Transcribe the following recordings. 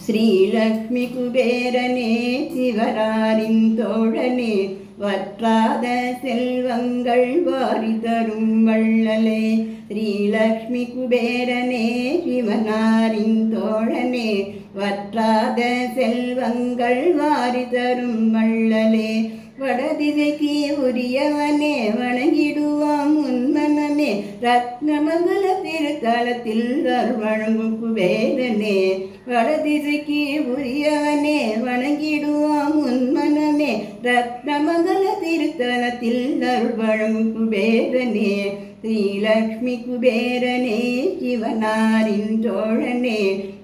ஸ்ரீலக்ஷ்மி குபேரனே சிவராரின் தோழனே வற்றாத செல்வங்கள் வாரி தரும் வள்ளலே. ஸ்ரீலக்ஷ்மி குபேரனே சிவனாரின் தோழனே வற்றாத செல்வங்கள் வாரி தரும் வள்ளலே. வடதிசைக்கு உரியவனே வணங்கிடுவாம் உன்மனமே ரத்னமங்கல திருத்தலத்தில் அருள்வழங்கும் குபேரனே. வடதிசைக்கு உரியவனே வணங்கிடுவாம் உன்மனமே ரத்னமங்கல திருத்தலத்தில் அருள்வழங்கும் குபேரனே. ஸ்ரீலக்ஷ்மி குபேரனே சிவனாரின் தோழனே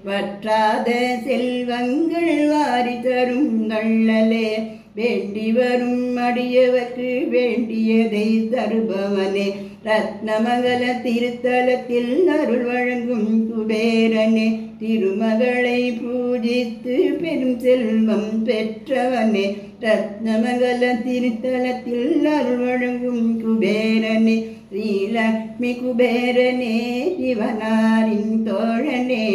வற்றாத செல்வங்கள் வாரி தரும் வள்ளலே. வேண்டி வரும் அடியவர்க்கு வேண்டியதை தருபவனே ரத்னமங்கல திருத்தலத்தில் அருள் வழங்கும் குபேரனே. திருமகளை பூஜித்து பெரும் செல்வம் பெற்றவனே ரத்னமங்கல திருத்தலத்தில் அருள் வழங்கும் குபேரனே. ஸ்ரீலக்ஷ்மி குபேரனே சிவனாரின் தோழனே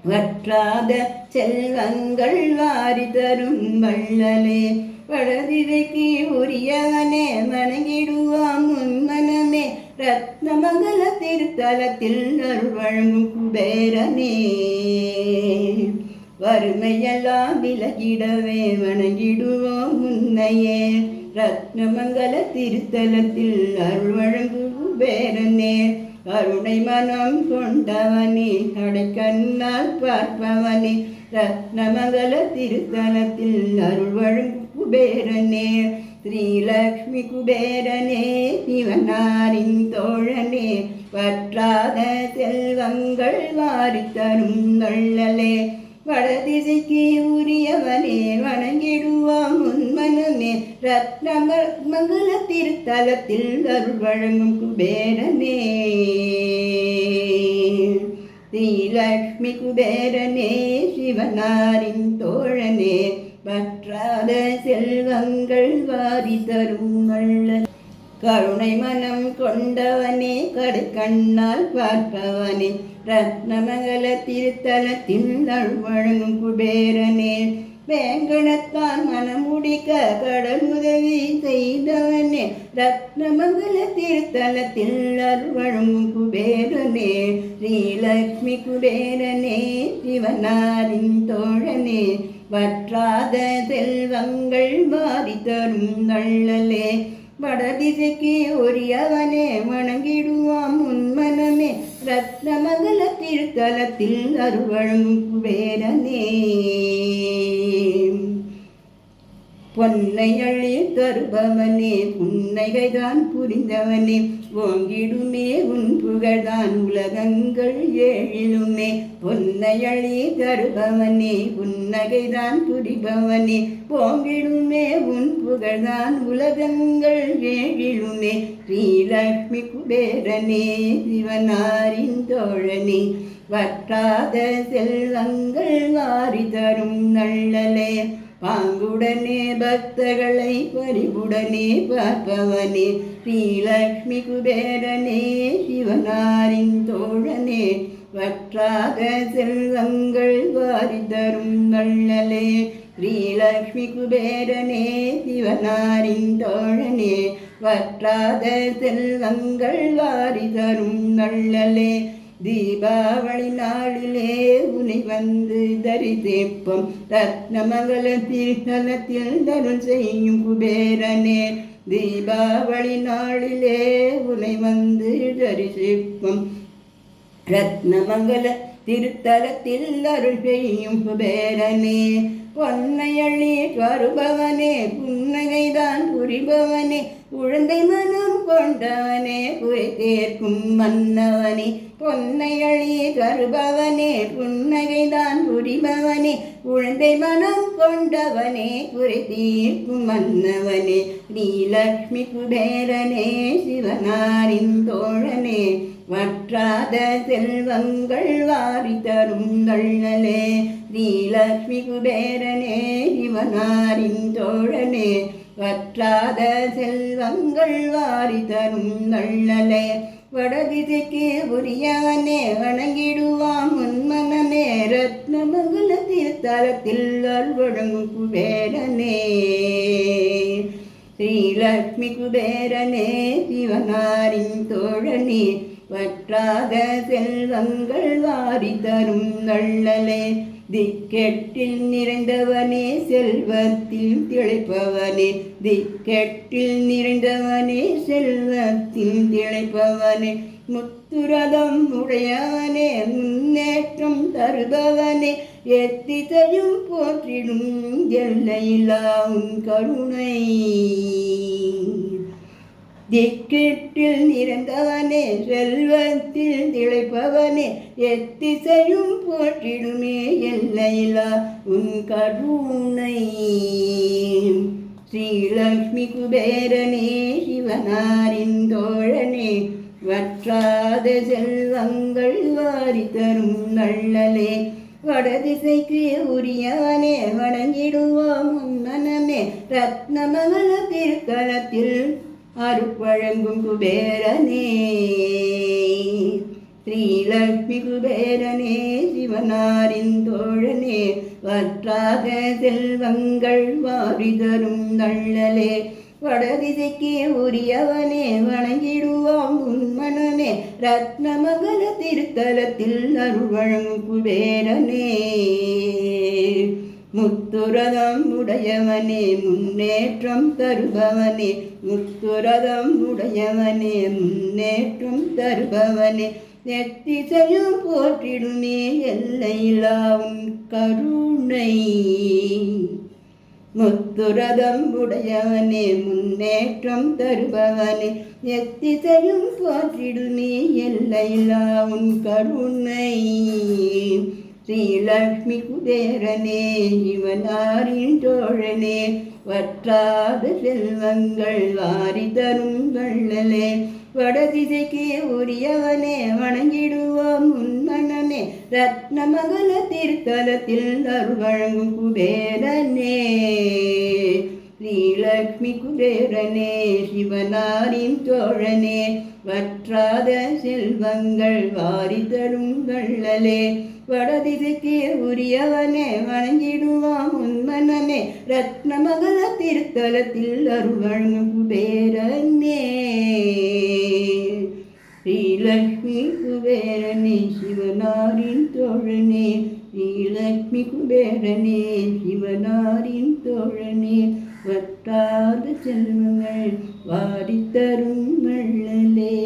வற்றாத செல்வங்கள் வாரி தரும் வள்ளலே. வடதிசைக்கு உரியவனே வணங்கிடுவாம் உன்மனமே ரத்னமங்கல திருத்தலத்தில் அருள் வழங்கும் குபேரனே. வறுமையெல்லாம் விலகிடவே வணங்கிடுவோம் உன்னையே ரத்னமங்கல திருத்தலத்தில் அருள் வழங்கும் குபேரனே. கருணை மனம் கொண்டவனே கடைக்கண்ணால் பார்ப்பவனே ரத்னமங்கல திருத்தலத்தில் அருள் வழங்கும் குபேரனே. ஸ்ரீலக்ஷ்மி குபேரனே சிவனாரின் தோழனே வற்றாத செல்வங்கள் வாரி தரும் வள்ளலே. வடதிசைக்கு உரியவனே வணங்கிடுவாம் உன்மனமே ரத்னமங்கல திருத்தலத்தில் அருள் வழங்கும் குபேரனே. ஸ்ரீலக்ஷ்மி குபேரனே சிவனாரின் தோழனே வற்றாத செல்வங்கள் வாரி தரும் வள்ளலே. கருணை மனம் கொண்டவனே கடைக்கண்ணால் பார்ப்பவனே ரத்னமங்கல திருத்தலத்தில் அருள் வழங்கும் குபேரனே. வேங்கடத்தான் மனமுடிக்க கடல் உதவி செய்தவனே ரத்னமங்கல திருத்தலத்தில் அருள் வழங்கும் குபேரனே. ஸ்ரீலக்ஷ்மி குபேரனே சிவனாரின் தோழனே வற்றாத செல்வங்கள் வாரி தரும் வள்ளலே. வடதிசைக்கு உரியவனே வணங்கிடுவாம் உன்மனமே ரத்னமங்கல திருத்தலத்தில் அருள் வழங்கும் குபேரனே. பொன்னை அள்ளி தருபவனே புன்னைகைதான் புரிந்தவனே ஓங்கிடுமே உன் புகழ்தான் உலகங்கள் ஏழிலுமே. பொன்னை அள்ளி தருபவனே புன்னகைதான் புரிபவனே ஓங்கிடுமே உன் புகழ்தான் உலகங்கள் ஏழிலுமே. ஸ்ரீலக்ஷ்மி குபேரனே சிவனாரின் தோழனே வற்றாத செல்வங்கள் வாரி தரும் வள்ளலே. பாங்குடனே பக்தர்களை பரிவுடனே பார்ப்பவனே ஸ்ரீலக்ஷ்மி குபேரனே சிவனாரின் தோழனே வற்றாத செல்வங்கள் வாரி தரும் வள்ளலே. ஸ்ரீலக்ஷ்மி குபேரனே சிவனாரின் தோழனே வற்றாத செல்வங்கள் வாரி தரும் வள்ளலே. தீபாவளி நாளிலே உனை வந்து தரிசிப்போம் ரத்னமங்கல திருத்தலத்தில் தருள் செய்யும் குபேரனே. தீபாவளி நாளிலே உனை வந்து தரிசிப்போம் ரத்னமங்கல திருத்தலத்தில் அருள் செய்யும் குபேரனே. பொன்னை அள்ளி வருபவனே புன்னகைதான் புரிபவனே குழந்தை மனம் கொண்டவனே குறை தேர்க்கும் மன்னவனே. பொன்னை அள்ளி தருபவனே புன்னகைதான் புரிபவனே குழந்தை மனம் கொண்டவனே குறை தீர்க்கும் மன்னவனே. ஸ்ரீலக்ஷ்மி குபேரனே சிவனாரின் தோழனே வற்றாத செல்வங்கள் வாரி தரும் வள்ளலே. ஸ்ரீலக்ஷ்மி குபேரனே சிவனாரின் தோழனே வற்றாத செல்வங்கள் வாரி தரும் வள்ளலே. வடதிசைக்கு உரியவனே வணங்கிடுவான் முன்மனமே ரத்னமங்கல தீர்த்தலத்தில் அருள்வழங்கும் குபேரனே ஸ்ரீலக்ஷ்மி குபேரனே சிவனாரின் தோழனே வற்றாத செல்வங்கள் வாரி தரும் வள்ளலே திக்கெட்டில் நிறைந்தவனே செல்வத்தில் திளைப்பவனே திக்கெட்டில் நிறைந்தவனே செல்வத்தில் திளைப்பவனே முத்துரதம் உடையவனே முன்னேற்றம் தருபவனே எத்திசையும் போற்றிடும் எல்லையில்லா உன் கருணை திக்கெட்டில் நிறைந்தவனே செல்வத்தில் திளைப்பவனே எத்திசையும் போற்றிடுமே எல்லையில்லா உன் கருணை ஸ்ரீலக்ஷ்மி குபேரனே சிவனாரின் தோழனே வற்றாத செல்வங்கள் வாரி தரும் வள்ளலே வடதிசைக்கு உரியவனே வணங்கிடுவோம் மனமே ரத்னமங்கல திருத்தலத்தில் அருட்வழங்கும் குபேரனே ஸ்ரீலக்ஷ்மி குபேரனே சிவனாரின் தோழனே வற்றாத செல்வங்கள் வாரி தரும் வள்ளலே வடதிசைக்கு உரியவனே வணங்கிடுவோம் உன்மனமே ரத்னமங்கல திருத்தலத்தில் அருள்வழங்கும் குபேரனே முத்துரதம் உடையவனே முன்னேற்றம் தருபவனே முத்துரதம் உடையவனே முன்னேற்றம் தருபவனே எத்திசையும் போற்றிடுமே எல்லையில்லா உன் கருணை முத்துரதம் உடையவனே முன்னேற்றம் தருபவனே எத்திசையும் போற்றிடுமே எல்லையில்லா உன் கருணை ஸ்ரீலக்ஷ்மி குபேரனே சிவனாரின் தோழனே வற்றாத செல்வங்கள் வாரி தரும் வள்ளலே வடதிசைக்கு உரியவனே வணங்கிடுவோம் உன்மனமே ரத்னமங்கல திருத்தலத்தில் அருள்வழங்கும் குபேரனே ஸ்ரீலக்ஷ்மி குபேரனே சிவனாரின் தோழனே வற்றாத செல்வங்கள் வாரி தரும் வள்ளலே வடதிசைக்கு உரியவனே வணங்கிடுவான் உன்மனமே ரத்னமங்கல திருத்தலத்தில் அருள்வழங்கும் குபேரனே ஸ்ரீலக்ஷ்மி குபேரனே சிவனாரின் தோழனே ஸ்ரீலக்ஷ்மி குபேரனே சிவனாரின் தோழனே வற்றாத செல்வங்கள் வாரி தரும் வள்ளலே